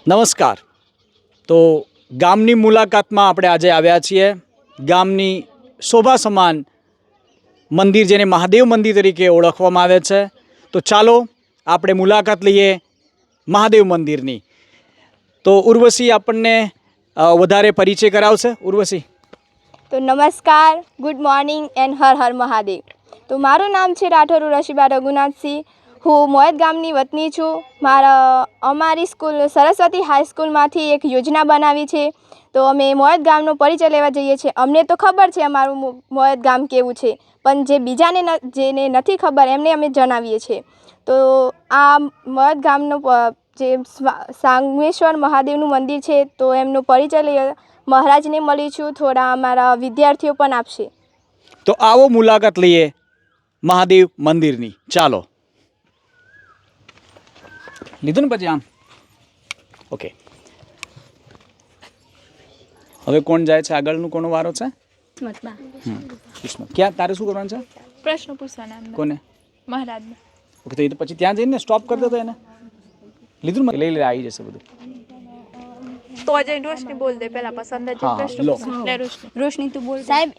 નમસ્કાર. તો ગામની મુલાકાતમાં આપણે આજે આવ્યા છીએ. ગામની શોભા સમાન મંદિર, જેને મહાદેવ મંદિર તરીકે ઓળખવામાં આવે છે. તો ચાલો આપણે મુલાકાત લઈએ મહાદેવ મંદિરની. તો ઉર્વશી આપણને વધારે પરિચય કરાવશે. ઉર્વશી. તો નમસ્કાર, good morning and Har Har Mahadev. તો મારું નામ છે રાઠોડ ઉર્વશીબા રઘુનાથસિંહ. હું મોયત ગામની વતની છું. અમારી સ્કૂલ સરસ્વતી હાઈસ્કૂલમાંથી એક યોજના બનાવી છે. તો અમે મોયત ગામનો પરિચય લેવા જઈએ છીએ. અમને તો ખબર છે અમારું મોયત ગામ કેવું છે, પણ જે બીજાને જેને નથી ખબર એમને અમે જણાવીએ છીએ. તો આ મોયત ગામનો જે સાંગમેશ્વર મહાદેવનું મંદિર છે, તો એમનો પરિચય લઈએ. મહારાજને મળીશું, થોડા અમારા વિદ્યાર્થીઓ પણ આપશે. તો આવો મુલાકાત લઈએ મહાદેવ મંદિરની. ચાલો. લીધું ને પછી આમ? ઓકે. હવે કોણ જાય છે? આગળનું કોનો વારો છે? ક્યાં તારે શું કરવાનું છે? પ્રશ્ન પૂછવાના. કોને? મહારાજને. ઓકે, તો એ તો પછી ત્યાં જઈને સ્ટોપ કરી દો. એને લીધું ને, લઈ આવી જશે બધું. તો જઈને રોશની બોલ દે પહેલા. પસંદ જ પ્રશ્ન પૂછ લે. રોશની તું બોલ સાહેબ.